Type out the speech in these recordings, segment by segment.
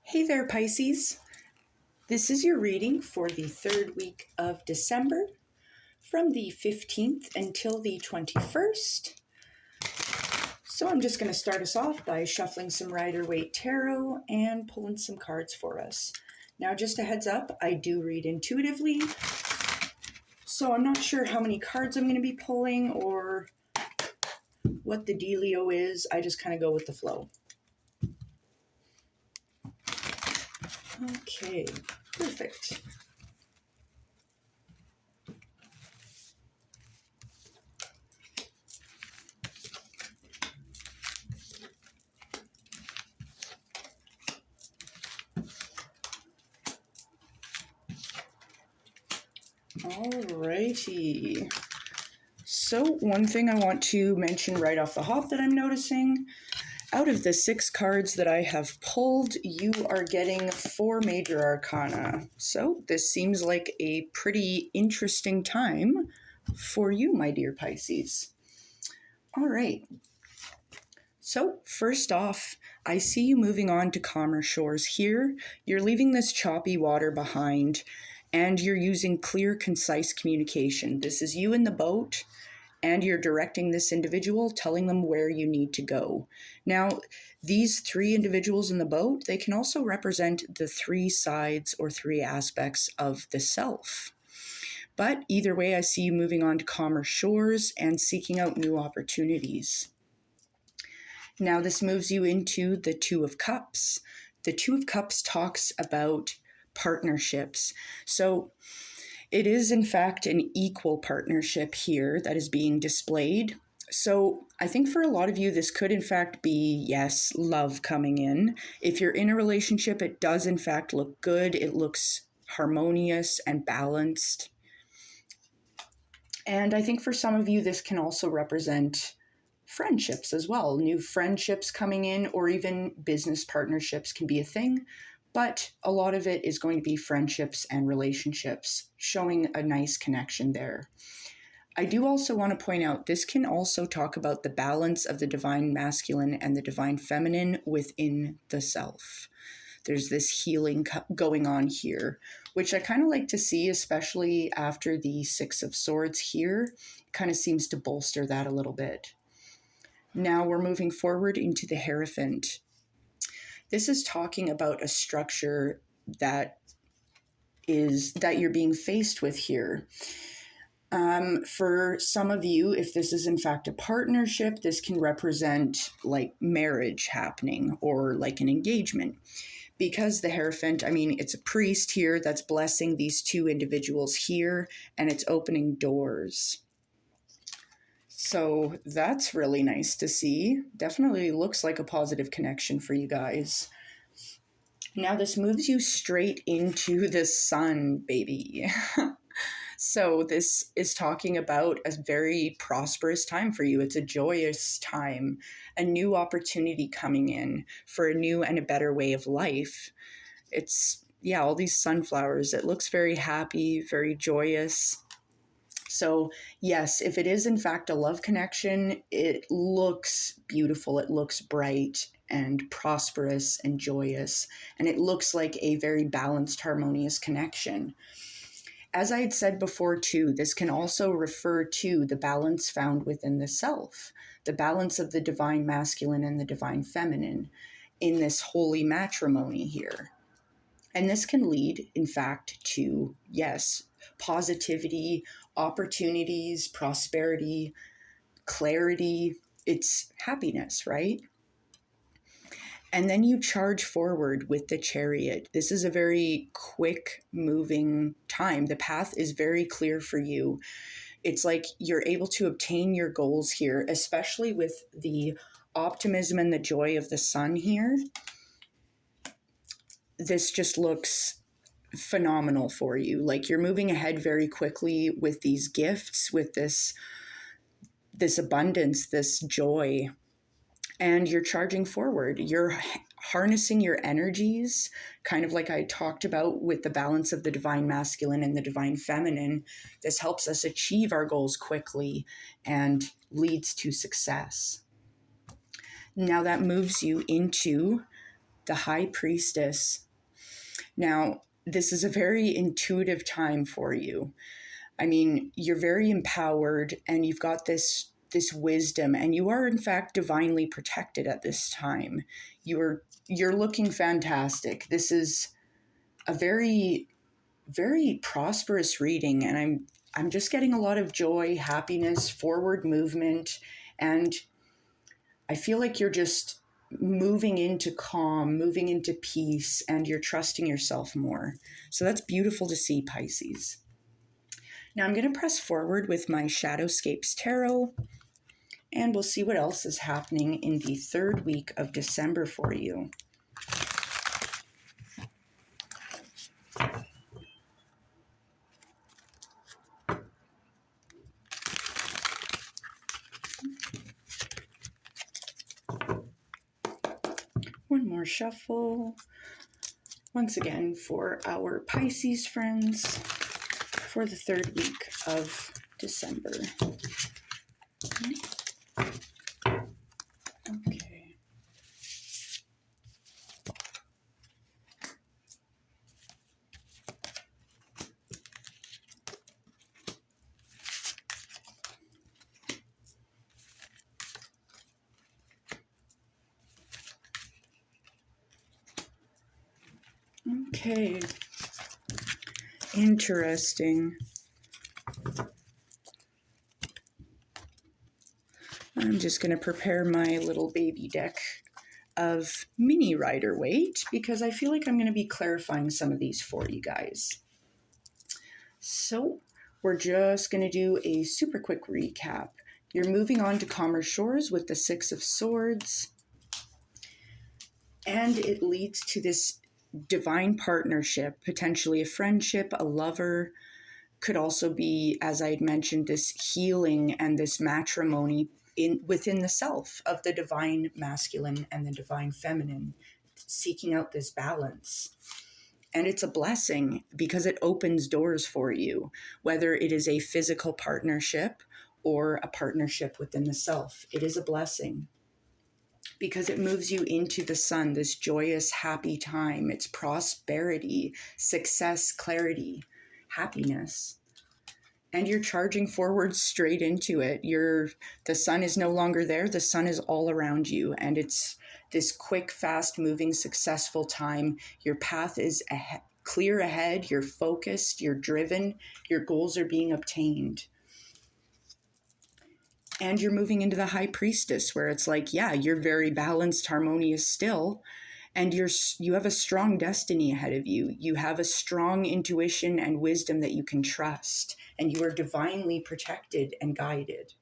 Hey there, Pisces. This is your reading for the third week of December from the 15th until the 21st. So I'm just going to start us off by shuffling some rider-waite tarot and pulling some cards for us. Now, just a heads up, I do read intuitively, so I'm not sure how many cards I'm going to be pulling or what the dealio is. I just kind of go with the flow. Okay, perfect. Alrighty. So one thing I want to mention right off the hop that I'm noticing, out of the 6 cards that I have pulled, you are getting 4 major arcana. So this seems like a pretty interesting time for you, my dear Pisces. All right. So first off, I see you moving on to calmer shores here. You're leaving this choppy water behind, and you're using clear, concise communication. This is you in the boat, and you're directing this individual, telling them where you need to go. Now, these 3 individuals in the boat, they can also represent the 3 sides or 3 aspects of the self. But either way, I see you moving on to calmer shores and seeking out new opportunities. Now, this moves you into the 2 of Cups. The 2 of Cups talks about partnerships. So it is, in fact, an equal partnership here that is being displayed. So I think for a lot of you, this could, in fact, be, yes, love coming in. If you're in a relationship, it does, in fact, look good. It looks harmonious and balanced. And I think for some of you, this can also represent friendships as well. New friendships coming in, or even business partnerships can be a thing. But a lot of it is going to be friendships and relationships, showing a nice connection there. I do also want to point out, this can also talk about the balance of the divine masculine and the divine feminine within the self. There's this healing going on here, which I kind of like to see, especially after the 6 of Swords here. It kind of seems to bolster that a little bit. Now we're moving forward into the Hierophant. This is talking about a structure that you're being faced with here. For some of you, if this is in fact a partnership, this can represent like marriage happening or like an engagement. Because the Hierophant, I mean, it's a priest here that's blessing these 2 individuals here, and it's opening doors. So that's really nice to see. Definitely looks like a positive connection for you guys. Now this moves you straight into the Sun, baby. So this is talking about a very prosperous time for you. It's a joyous time, a new opportunity coming in for a new and a better way of life. It's, yeah, all these sunflowers. It looks very happy, very joyous. So yes, if it is in fact a love connection, it looks beautiful. It looks bright and prosperous and joyous. And it looks like a very balanced, harmonious connection. As I had said before too, this can also refer to the balance found within the self, the balance of the divine masculine and the divine feminine in this holy matrimony here. And this can lead, in fact, to, yes, positivity, opportunities, prosperity, clarity. It's happiness, right? And then you charge forward with the Chariot. This is a very quick moving time. The path is very clear for you. It's like you're able to obtain your goals here, especially with the optimism and the joy of the sun here. This just looks phenomenal for you. Like you're moving ahead very quickly with these gifts, with this abundance, this joy. And you're charging forward. You're harnessing your energies, kind of like I talked about with the balance of the divine masculine and the divine feminine. This helps us achieve our goals quickly and leads to success. Now that moves you into the High Priestess. Now, this is a very intuitive time for you. I mean, you're very empowered and you've got this wisdom, and you are in fact divinely protected at this time. You're looking fantastic. This is a very, very prosperous reading, and I'm just getting a lot of joy, happiness, forward movement, and I feel like you're just moving into calm, moving into peace, and you're trusting yourself more. So that's beautiful to see, Pisces. Now I'm going to press forward with my Shadowscapes Tarot, and we'll see what else is happening in the third week of December for you. One more shuffle. Once again for our Pisces friends for the third week of December. Okay. Okay. Interesting. I'm just going to prepare my little baby deck of mini rider-waite because I feel like I'm going to be clarifying some of these for you guys. So we're just going to do a super quick recap. You're moving on to calmer shores with the Six of Swords, and it leads to this divine partnership, potentially a friendship, a lover. Could also be, as I had mentioned, this healing and this matrimony within the self of the divine masculine and the divine feminine, seeking out this balance. And it's a blessing because it opens doors for you, whether it is a physical partnership or a partnership within the self. It is a blessing because it moves you into the sun, this joyous, happy time. It's prosperity, success, clarity, happiness. And you're charging forward straight into it. The sun is no longer there. The sun is all around you. And it's this quick, fast moving, successful time. Your path is clear ahead. You're focused. You're driven. Your goals are being obtained. And you're moving into the High Priestess, where it's like, yeah, you're very balanced, harmonious still. And you have a strong destiny ahead of you. You have a strong intuition and wisdom that you can trust. And you are divinely protected and guided.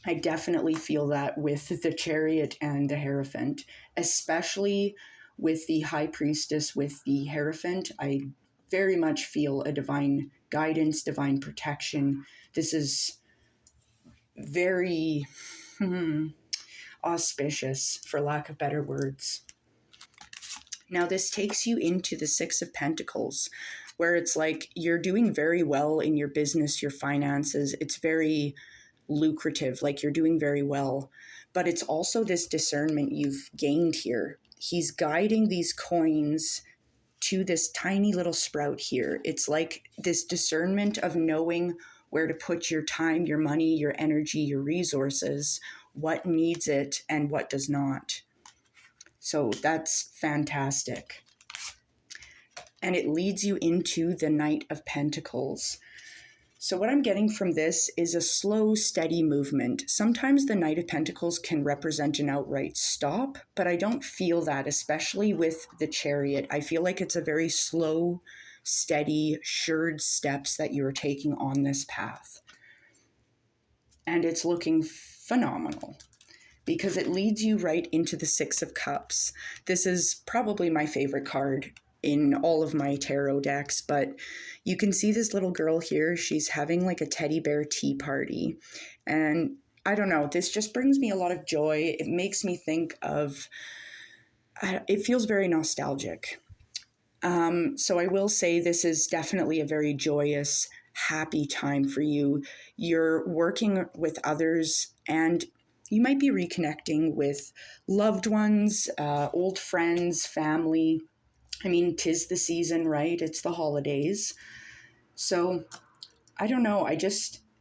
I definitely feel that with the Chariot and the Hierophant, especially with the High Priestess with the Hierophant. I very much feel a divine guidance, divine protection. This is very auspicious, for lack of better words. Now, this takes you into the Six of Pentacles, where it's like you're doing very well in your business, your finances. It's very lucrative, like you're doing very well. But it's also this discernment you've gained here. He's guiding these coins to this tiny little sprout here. It's like this discernment of knowing where to put your time, your money, your energy, your resources, what needs it and what does not. So that's fantastic. And it leads you into the Knight of Pentacles. So what I'm getting from this is a slow, steady movement. Sometimes the Knight of Pentacles can represent an outright stop, but I don't feel that, especially with the Chariot. I feel like it's a very slow, steady, assured steps that you're taking on this path. And it's looking phenomenal, because it leads you right into the Six of Cups. This is probably my favorite card in all of my tarot decks, but you can see this little girl here. She's having like a teddy bear tea party. And I don't know, this just brings me a lot of joy. It makes me think of, it feels very nostalgic. So I will say this is definitely a very joyous, happy time for you. You're working with others, and You might be reconnecting with loved ones, old friends, family. I mean, 'tis the season, right? It's the holidays. So I don't know.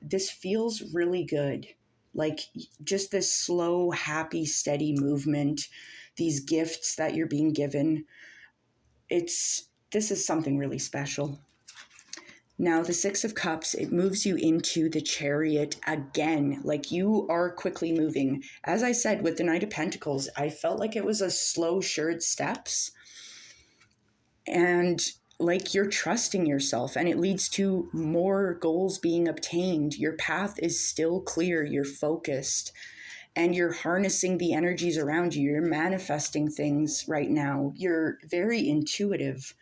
This feels really good. Like just this slow, happy, steady movement, these gifts that you're being given. This is something really special. Now, the Six of Cups, it moves you into the Chariot again. Like you are quickly moving. As I said, with the Knight of Pentacles, I felt like it was a slow, sured steps. And like you're trusting yourself, and it leads to more goals being obtained. Your path is still clear. You're focused. And you're harnessing the energies around you. You're manifesting things right now. You're very intuitive.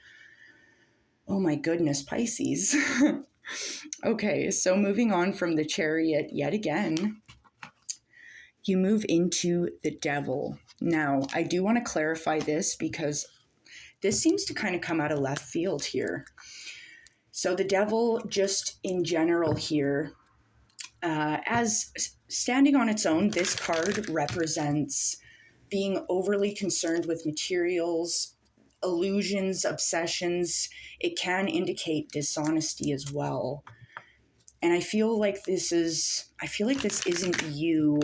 Oh my goodness, Pisces. Okay, so moving on from the Chariot yet again, you move into the Devil. Now, I do want to clarify this because this seems to kind of come out of left field here. So the Devil, just in general here, as standing on its own, this card represents being overly concerned with materials, illusions, obsessions. It can indicate dishonesty as well. And I feel like this isn't you,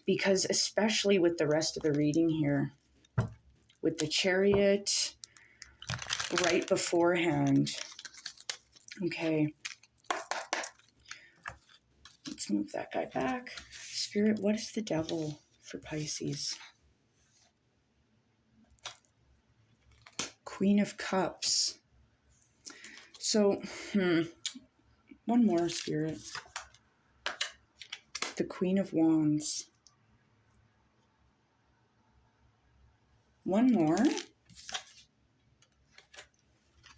because especially with the rest of the reading here, with the Chariot right beforehand. Okay. Let's move that guy back. Spirit, what is the Devil for Pisces? Queen of Cups. So, one more, Spirit. The Queen of Wands. One more.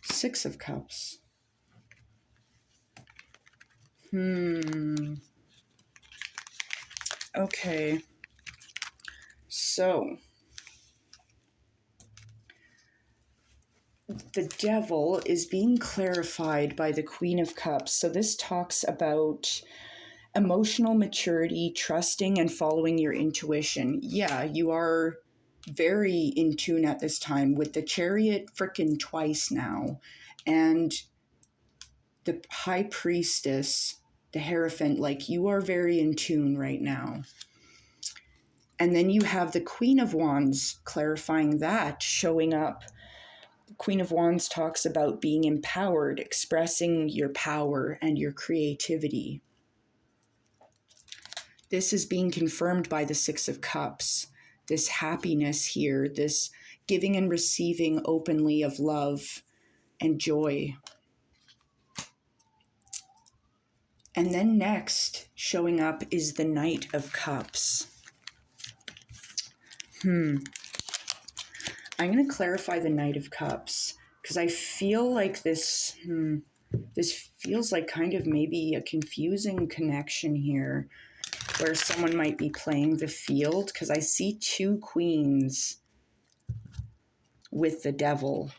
Six of Cups. Okay. So, the Devil is being clarified by the Queen of Cups. So this talks about emotional maturity, trusting and following your intuition. Yeah, you are very in tune at this time with the Chariot frickin' twice now. And the High Priestess, the Hierophant, like you are very in tune right now. And then you have the Queen of Wands clarifying that, showing up. Queen of Wands talks about being empowered, expressing your power and your creativity. This is being confirmed by the Six of Cups. This happiness here, this giving and receiving openly of love and joy. And then next, showing up is the Knight of Cups. I'm going to clarify the Knight of Cups because I feel like this feels like kind of maybe a confusing connection here where someone might be playing the field, because I see two queens with the Devil,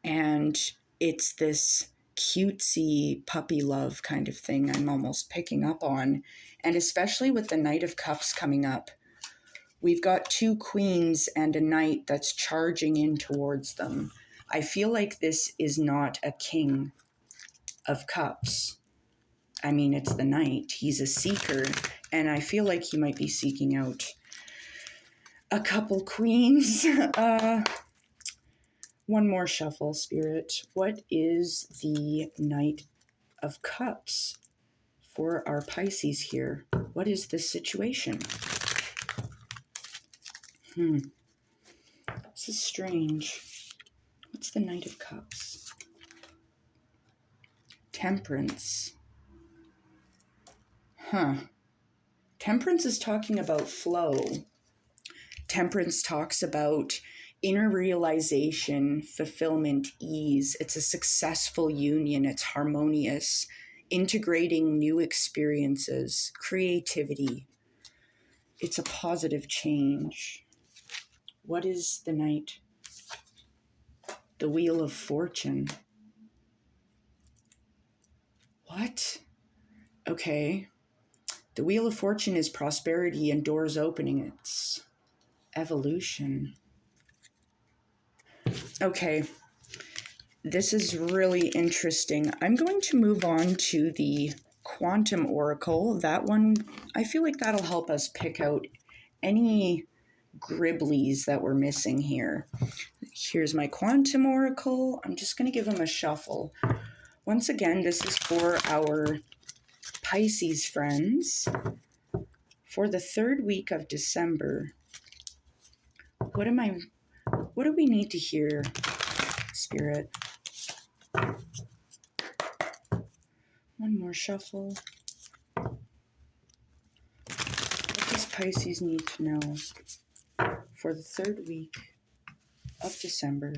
and it's this cutesy puppy love kind of thing I'm almost picking up on. And especially with the Knight of Cups coming up, we've got two queens and a knight that's charging in towards them. I feel like this is not a King of Cups. I mean, it's the Knight. He's a seeker, and I feel like he might be seeking out a couple queens. One more shuffle, Spirit. What is the Knight of Cups for our Pisces here? What is the situation? This is strange. What's the Knight of Cups? Temperance. Temperance is talking about flow. Temperance talks about inner realization, fulfillment, ease. It's a successful union. It's harmonious, integrating new experiences, creativity. It's a positive change. What is the Knight? The Wheel of Fortune. What? Okay. The Wheel of Fortune is prosperity and doors opening. It's evolution. Okay. This is really interesting. I'm going to move on to the Quantum Oracle. That one, I feel like that'll help us pick out any gribblies that we're missing here. Here's my Quantum Oracle. I'm just going to give them a shuffle. Once again, this is for our Pisces friends. For the third week of December, what do we need to hear, Spirit? One more shuffle. What does Pisces need to know for the third week of December?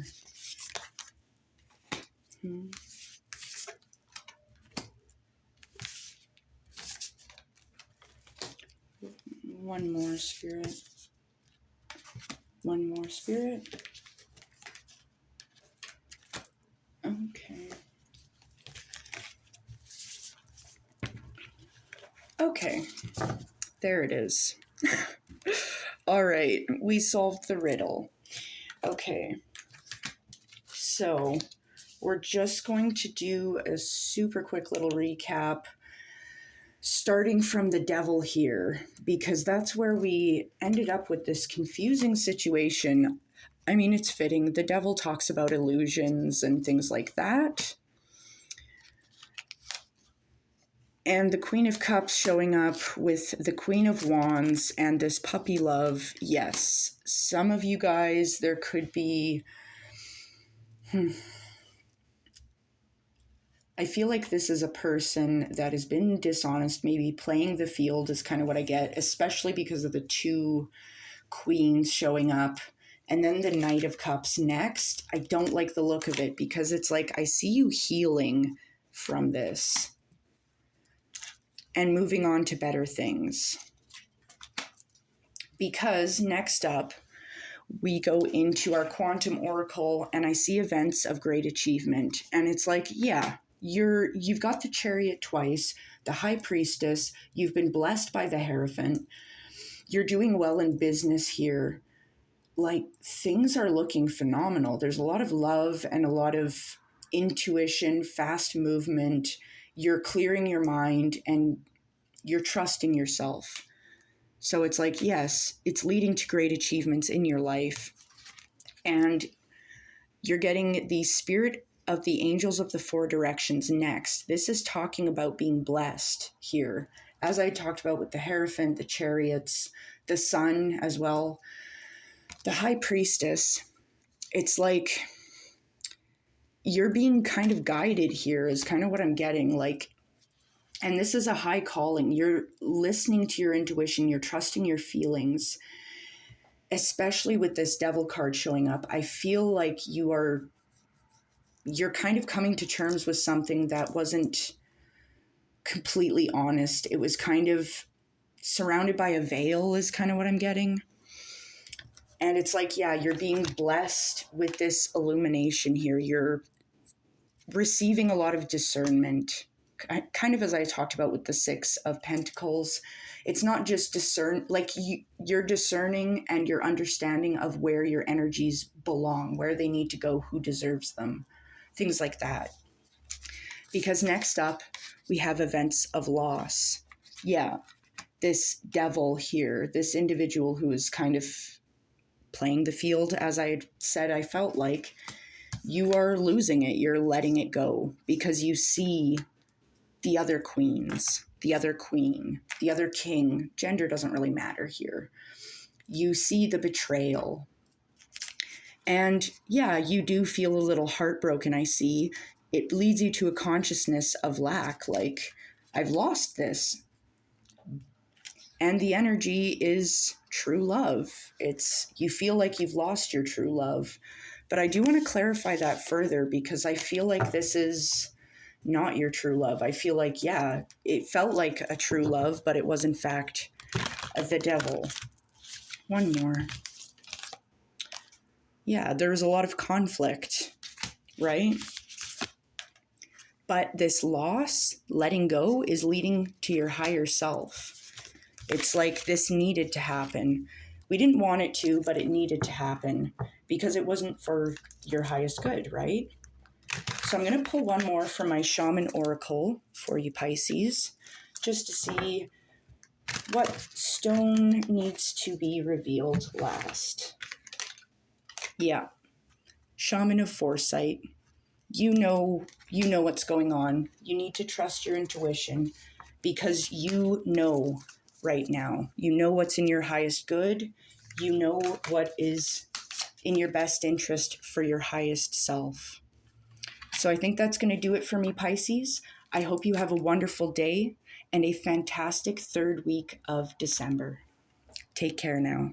One more, Spirit. One more, Spirit. Okay. Okay. There it is. All right. We solved the riddle. Okay. So we're just going to do a super quick little recap, starting from the devil here, because that's where we ended up with this confusing situation. I mean, it's fitting. The devil talks about illusions and things like that. And the Queen of Cups showing up with the Queen of Wands and this puppy love. Yes, some of you guys, there could be... I feel like this is a person that has been dishonest, maybe playing the field is kind of what I get, especially because of the two queens showing up. And then the Knight of Cups next. I don't like the look of it because it's like, I see you healing from this and moving on to better things. Because next up, we go into our Quantum Oracle and I see events of great achievement. And it's like, yeah, you've got the Chariot twice, the High Priestess, you've been blessed by the Hierophant, you're doing well in business here. Like, things are looking phenomenal. There's a lot of love and a lot of intuition, fast movement. You're clearing your mind and you're trusting yourself. So it's like, yes, it's leading to great achievements in your life. And you're getting the spirit of the angels of the four directions next. This is talking about being blessed here. As I talked about with the Hierophant, the chariots, the sun as well. The High Priestess, it's like you're being kind of guided here is kind of what I'm getting. Like, and this is a high calling. You're listening to your intuition. You're trusting your feelings, especially with this devil card showing up. I feel like you're kind of coming to terms with something that wasn't completely honest. It was kind of surrounded by a veil is kind of what I'm getting. And it's like, yeah, you're being blessed with this illumination here. You're receiving a lot of discernment, kind of as I talked about with the Six of Pentacles. It's not just you're discerning and your understanding of where your energies belong, where they need to go, who deserves them, things like that. Because next up, we have events of loss. Yeah, this devil here, this individual who is kind of playing the field, as I had said, I felt like you are losing it. You're letting it go because you see the other queens, the other queen, the other king. Gender doesn't really matter here. You see the betrayal. And yeah, you do feel a little heartbroken, I see. It leads you to a consciousness of lack, like, I've lost this. And the energy is true love. You feel like you've lost your true love. But I do want to clarify that further because I feel like this is not your true love. I feel like, yeah, it felt like a true love, but it was in fact the devil. One more. Yeah, there was a lot of conflict, right? But this loss, letting go, is leading to your higher self. It's like this needed to happen. We didn't want it to, but it needed to happen because it wasn't for your highest good, right? So I'm going to pull one more from my Shaman Oracle for you Pisces, just to see what stone needs to be revealed last. Yeah, Shaman of Foresight. You know what's going on. You need to trust your intuition because you know right now. You know what's in your highest good. You know what is in your best interest for your highest self. So I think that's going to do it for me, Pisces. I hope you have a wonderful day and a fantastic third week of December. Take care now.